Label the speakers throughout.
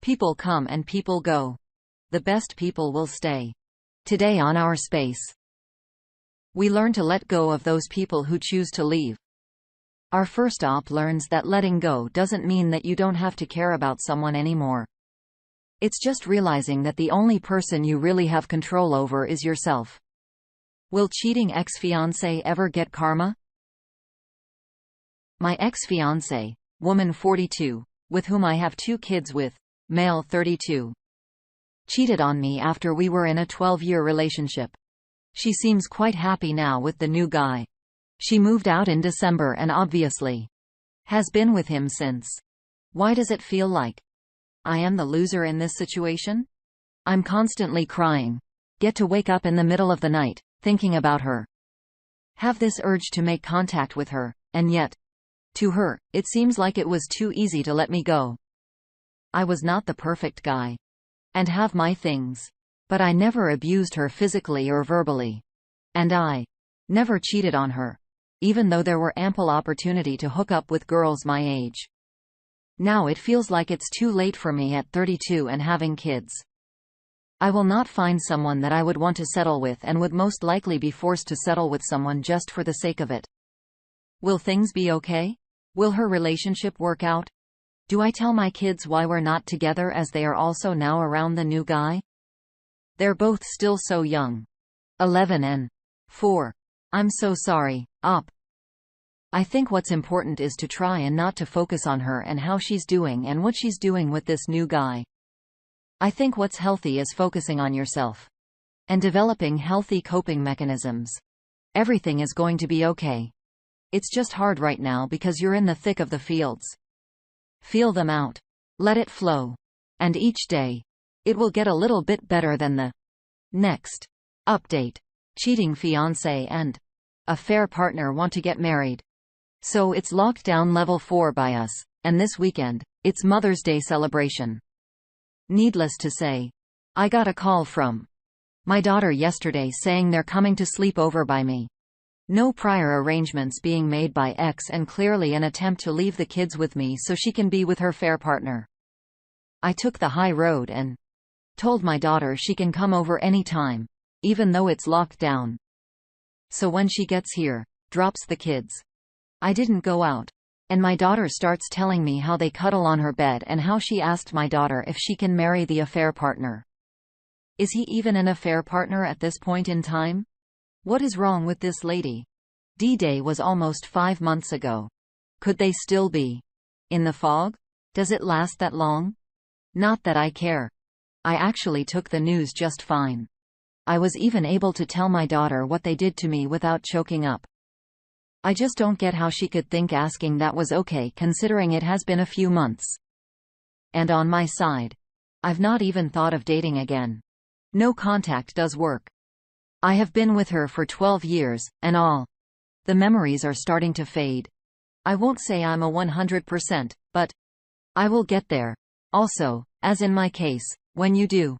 Speaker 1: People come and people go. The best people will stay. Today on Our Space, we learn to let go of those people who choose to leave. Our first op learns that letting go doesn't mean that you don't have to care about someone anymore. It's just realizing that the only person you really have control over is yourself. Will cheating ex-fiancé ever get karma? My ex-fiancé, woman 42, with whom I have 2 kids with, male 32, cheated on me after we were in a 12-year relationship. She seems quite happy now with the new guy. She moved out in December and obviously has been with him since. Why does it feel like I am the loser in this situation? I'm constantly crying. Get to wake up in the middle of the night, thinking about her. Have this urge to make contact with her, and yet, to her, it seems like it was too easy to let me go. I was not the perfect guy. And have my things. But I never abused her physically or verbally. And I never cheated on her, even though there were ample opportunity to hook up with girls my age. Now it feels like it's too late for me at 32 and having kids. I will not find someone that I would want to settle with and would most likely be forced to settle with someone just for the sake of it. Will things be okay? Will her relationship work out? Do I tell my kids why we're not together as they are also now around the new guy? They're both still so young. 11 and 4. I'm so sorry, Op. I think what's important is to try and not to focus on her and how she's doing and what she's doing with this new guy. I think what's healthy is focusing on yourself. And developing healthy coping mechanisms. Everything is going to be okay. It's just hard right now because you're in the thick of the fields. Feel them out. Let it flow. And each day, it will get a little bit better than the next. Update. Cheating fiancé and affair partner want to get married. So it's lockdown level 4 by us, and this weekend, it's Mother's Day celebration. Needless to say, I got a call from my daughter yesterday saying they're coming to sleep over by me. No prior arrangements being made by ex and clearly an attempt to leave the kids with me so she can be with her fair partner. I took the high road and told my daughter she can come over any time, even though it's locked down. So when she gets here, drops the kids. I didn't go out. And my daughter starts telling me how they cuddle on her bed and how she asked my daughter if she can marry the affair partner. Is he even an affair partner at this point in time? What is wrong with this lady? D-Day was almost 5 months ago. Could they still be in the fog? Does it last that long? Not that I care. I actually took the news just fine. I was even able to tell my daughter what they did to me without choking up. I just don't get how she could think asking that was okay considering it has been a few months. And on my side, I've not even thought of dating again. No contact does work. I have been with her for 12 years, and all the memories are starting to fade. I won't say I'm a 100%, but I will get there. Also, as in my case, when you do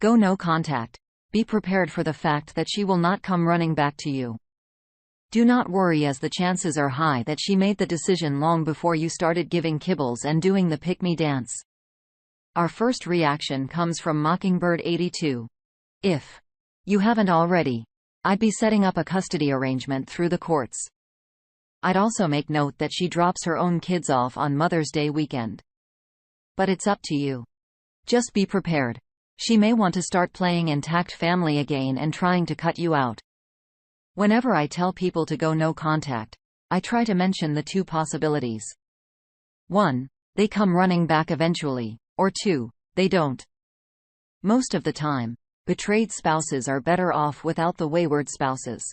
Speaker 1: go no contact, be prepared for the fact that she will not come running back to you. Do not worry as the chances are high that she made the decision long before you started giving kibbles and doing the pick-me dance. Our first reaction comes from Mockingbird82. If you haven't already, I'd be setting up a custody arrangement through the courts. I'd also make note that she drops her own kids off on Mother's Day weekend. But it's up to you. Just be prepared. She may want to start playing intact family again and trying to cut you out. Whenever I tell people to go no contact, I try to mention the 2 possibilities. 1. They come running back eventually, or 2. They don't. Most of the time, betrayed spouses are better off without the wayward spouses.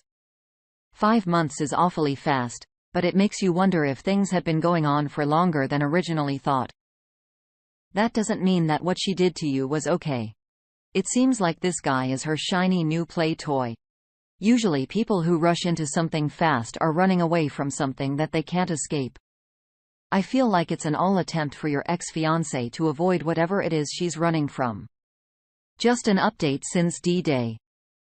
Speaker 1: 5 months is awfully fast, but it makes you wonder if things had been going on for longer than originally thought. That doesn't mean that what she did to you was okay. It seems like this guy is her shiny new play toy. Usually people who rush into something fast are running away from something that they can't escape. I feel like it's an all attempt for your ex-fiancé to avoid whatever it is she's running from. Just an update since D-Day.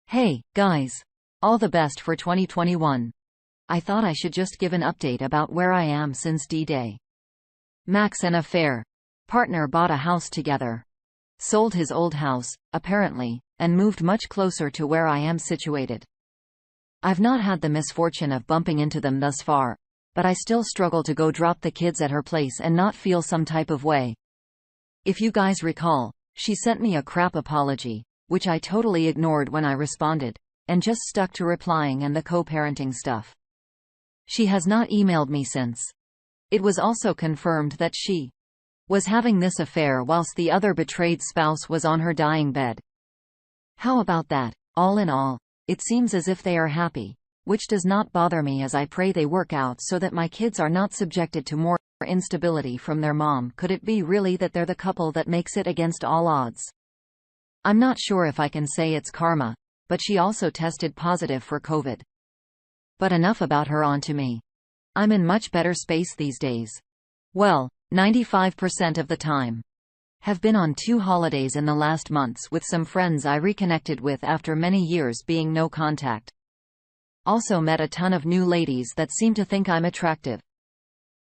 Speaker 1: Hey, guys. All the best for 2021. I thought I should just give an update about where I am since D-Day. Max and affair Partner bought a house together. Sold his old house, apparently, and moved much closer to where I am situated. I've not had the misfortune of bumping into them thus far, but I still struggle to go drop the kids at her place and not feel some type of way. If you guys recall, she sent me a crap apology, which I totally ignored when I responded, and just stuck to replying and the co-parenting stuff. She has not emailed me since. It was also confirmed that she was having this affair whilst the other betrayed spouse was on her dying bed. How about that? All in all, it seems as if they are happy, which does not bother me, as I pray they work out so that my kids are not subjected to more instability from their mom. Could it be really that they're the couple that makes it against all odds? I'm not sure if I can say it's karma, but she also tested positive for COVID. But enough about her, on to me. I'm in much better space these days. Well, 95% of the time. Have been on 2 holidays in the last months with some friends I reconnected with after many years being no contact. Also met a ton of new ladies that seem to think I'm attractive.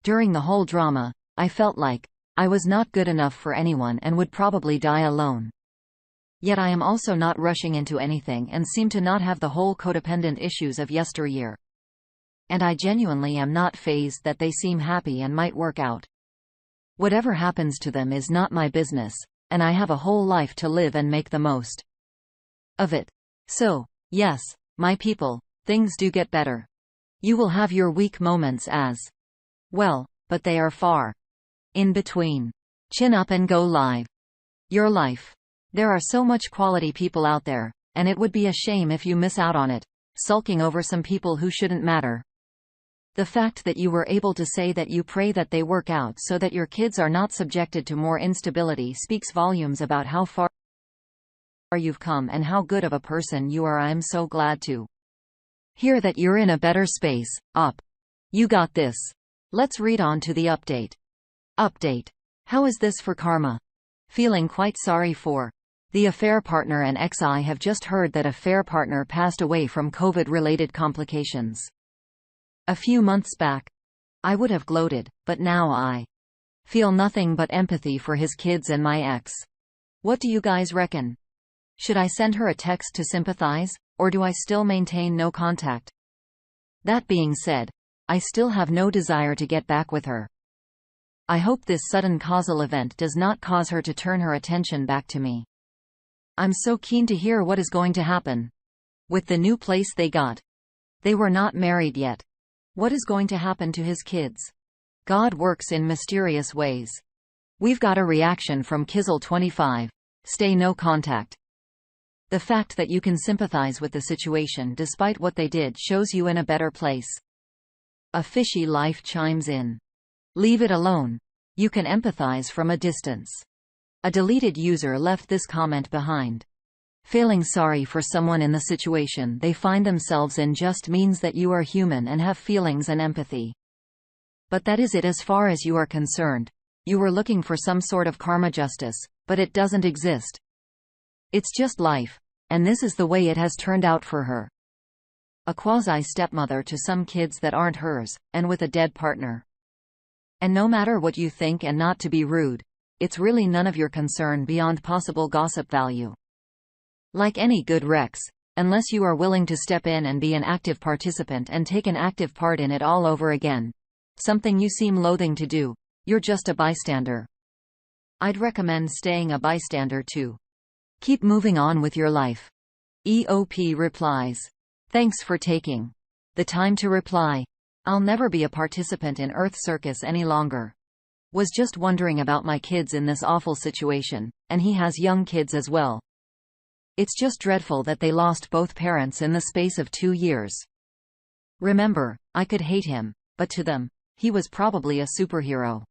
Speaker 1: During the whole drama, I felt like I was not good enough for anyone and would probably die alone. Yet I am also not rushing into anything and seem to not have the whole codependent issues of yesteryear. And I genuinely am not fazed that they seem happy and might work out. Whatever happens to them is not my business, and I have a whole life to live and make the most of it. So, yes, my people, things do get better. You will have your weak moments as well, but they are far in between. Chin up and go live your life. There are so much quality people out there, and it would be a shame if you miss out on it, sulking over some people who shouldn't matter. The fact that you were able to say that you pray that they work out so that your kids are not subjected to more instability speaks volumes about how far you've come and how good of a person you are. I am so glad to hear that you're in a better space. Up. You got this. Let's read on to the update. Update. How is this for karma? Feeling quite sorry for the affair partner and ex. I have just heard that affair partner passed away from COVID-related complications. A few months back, I would have gloated, but now I feel nothing but empathy for his kids and my ex. What do you guys reckon? Should I send her a text to sympathize, or do I still maintain no contact? That being said, I still have no desire to get back with her. I hope this sudden causal event does not cause her to turn her attention back to me. I'm so keen to hear what is going to happen with the new place they got. They were not married yet. What is going to happen to his kids? God works in mysterious ways. We've got a reaction from Kizzle25. Stay no contact. The fact that you can sympathize with the situation despite what they did shows you in a better place. A fishy life chimes in. Leave it alone. You can empathize from a distance. A deleted user left this comment behind. Feeling sorry for someone in the situation they find themselves in just means that you are human and have feelings and empathy. But that is it as far as you are concerned. You were looking for some sort of karma justice, but it doesn't exist. It's just life, and this is the way it has turned out for her. A quasi-stepmother to some kids that aren't hers, and with a dead partner. And no matter what you think, and not to be rude, it's really none of your concern beyond possible gossip value. Like any good Rex, unless you are willing to step in and be an active participant and take an active part in it all over again, something you seem loathing to do, you're just a bystander. I'd recommend staying a bystander too. Keep moving on with your life. EOP replies. Thanks for taking the time to reply. I'll never be a participant in Earth Circus any longer. Was just wondering about my kids in this awful situation, and he has young kids as well. It's just dreadful that they lost both parents in the space of 2 years. Remember, I could hate him, but to them, he was probably a superhero.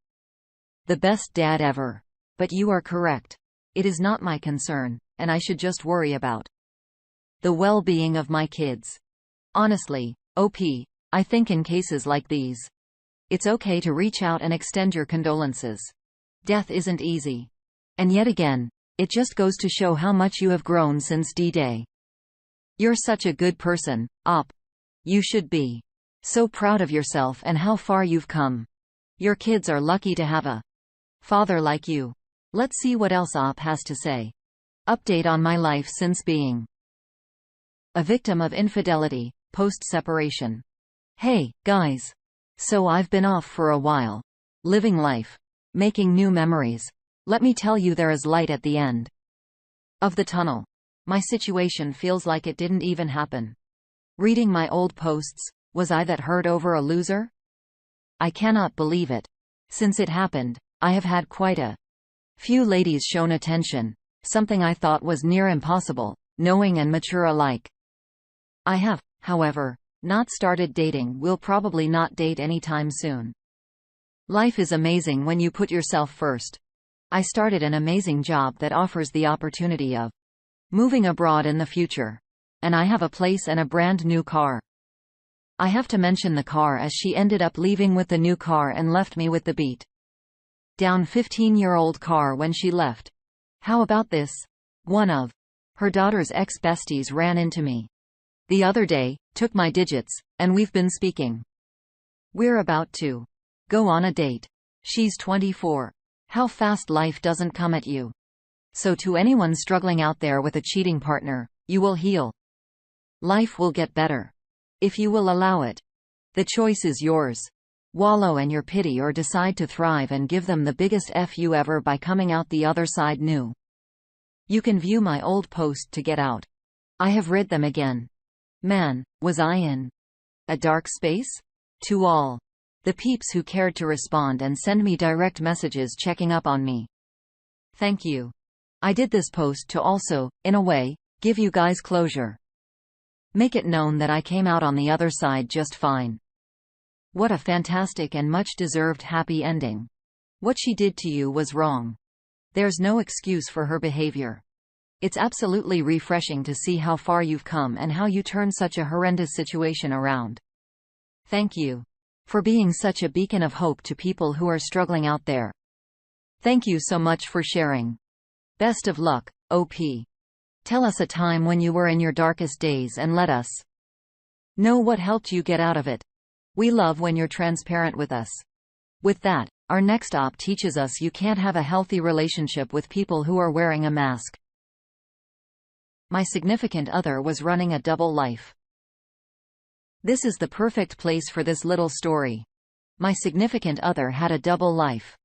Speaker 1: The best dad ever. But you are correct. It is not my concern, and I should just worry about the well-being of my kids. Honestly, OP, I think in cases like these, it's okay to reach out and extend your condolences. Death isn't easy. And yet again, it just goes to show how much you have grown since D-Day. You're such a good person, Op. You should be so proud of yourself and how far you've come. Your kids are lucky to have a Father like you. Let's see what else Op has to say. Update on my life since being a victim of infidelity, post-separation. Hey, guys. So I've been off for a while. Living life. Making new memories. Let me tell you, there is light at the end of the tunnel. My situation feels like it didn't even happen. Reading my old posts, was I that hurt over a loser? I cannot believe it. Since it happened, I have had quite a few ladies shown attention, something I thought was near impossible, knowing and mature alike. I have, however, not started dating, will probably not date anytime soon. Life is amazing when you put yourself first. I started an amazing job that offers the opportunity of moving abroad in the future. And I have a place and a brand new car. I have to mention the car, as she ended up leaving with the new car and left me with the beat down 15-year-old car when she left. How about this? One of her daughter's ex-besties ran into me the other day, took my digits, and we've been speaking. We're about to go on a date. She's 24. How fast life doesn't come at you. So to anyone struggling out there with a cheating partner, you will heal. Life will get better. If you will allow it. The choice is yours. Wallow in your pity or decide to thrive and give them the biggest F you ever by coming out the other side new. You can view my old post to get out. I have read them again. Man, was I in a dark space? To all the peeps who cared to respond and send me direct messages checking up on me. Thank you. I did this post to also, in a way, give you guys closure. Make it known that I came out on the other side just fine. What a fantastic and much-deserved happy ending. What she did to you was wrong. There's no excuse for her behavior. It's absolutely refreshing to see how far you've come and how you turned such a horrendous situation around. Thank you for being such a beacon of hope to people who are struggling out there. Thank you so much for sharing. Best of luck, OP. Tell us a time when you were in your darkest days and let us know what helped you get out of it. We love when you're transparent with us. With that, our next op teaches us you can't have a healthy relationship with people who are wearing a mask. My significant other was running a double life. This is the perfect place for this little story. My significant other had a double life.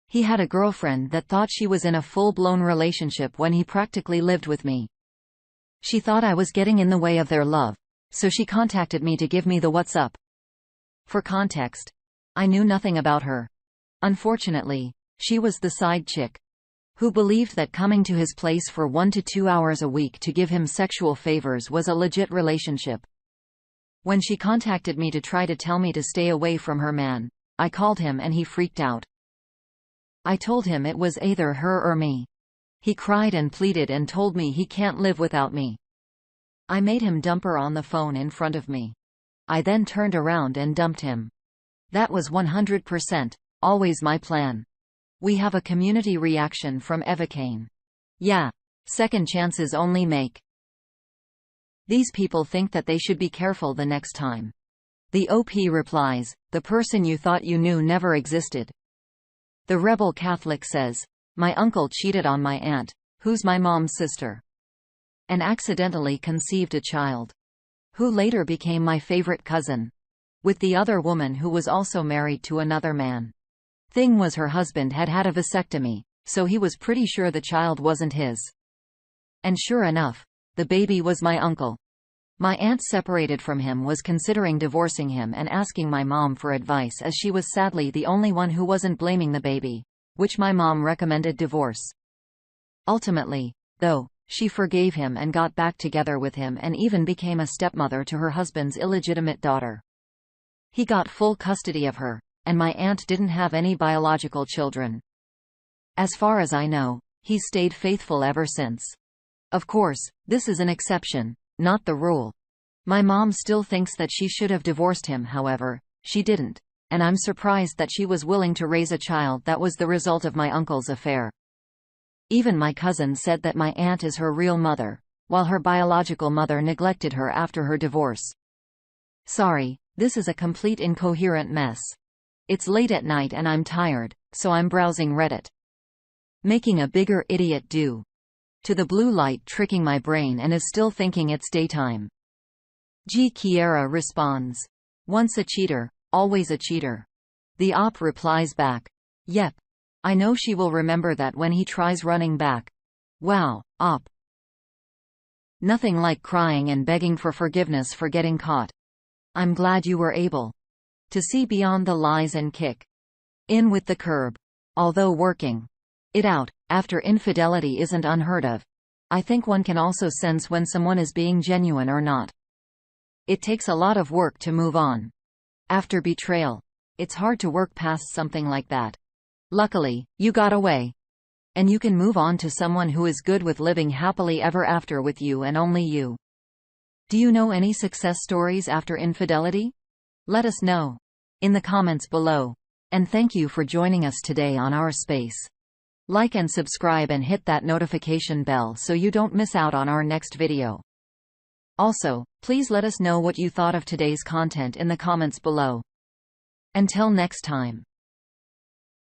Speaker 1: He had a girlfriend that thought she was in a full-blown relationship when he practically lived with me. She thought I was getting in the way of their love, so she contacted me to give me the what's up. For context, I knew nothing about her. Unfortunately, she was the side chick who believed that coming to his place for 1 to 2 hours a week to give him sexual favors was a legit relationship. When she contacted me to try to tell me to stay away from her man, I called him and he freaked out. I told him it was either her or me. He cried and pleaded and told me he can't live without me. I made him dump her on the phone in front of me. I then turned around and dumped him. That was 100%, always my plan. We have a community reaction from Evacane. Yeah. Second chances only make. These people think that they should be careful the next time. The OP replies, the person you thought you knew never existed. The rebel Catholic says, my uncle cheated on my aunt, who's my mom's sister, and accidentally conceived a child, who later became my favorite cousin, with the other woman who was also married to another man. Thing was, her husband had had a vasectomy, so he was pretty sure the child wasn't his. And sure enough, the baby was my uncle. My aunt, separated from him, was considering divorcing him and asking my mom for advice, as she was sadly the only one who wasn't blaming the baby, which my mom recommended divorce. Ultimately, though, she forgave him and got back together with him and even became a stepmother to her husband's illegitimate daughter. He got full custody of her, and my aunt didn't have any biological children. As far as I know, he's stayed faithful ever since. Of course, this is an exception, not the rule. My mom still thinks that she should have divorced him, however, she didn't, and I'm surprised that she was willing to raise a child that was the result of my uncle's affair. Even my cousin said that my aunt is her real mother, while her biological mother neglected her after her divorce. Sorry, this is a complete incoherent mess. It's late at night and I'm tired, so I'm browsing Reddit. Making a bigger idiot due to the blue light tricking my brain and is still thinking it's daytime. G. Kiera responds. Once a cheater, always a cheater. The op replies back. Yep. I know she will remember that when he tries running back. Wow, op. Nothing like crying and begging for forgiveness for getting caught. I'm glad you were able to see beyond the lies and kick in with the curb. Although working it out after infidelity isn't unheard of, I think one can also sense when someone is being genuine or not. It takes a lot of work to move on after betrayal. It's hard to work past something like that. Luckily, you got away. And you can move on to someone who is good with living happily ever after with you and only you. Do you know any success stories after infidelity? Let us know in the comments below. And thank you for joining us today on our space. Like and subscribe and hit that notification bell so you don't miss out on our next video. Also, please let us know what you thought of today's content in the comments below. Until next time.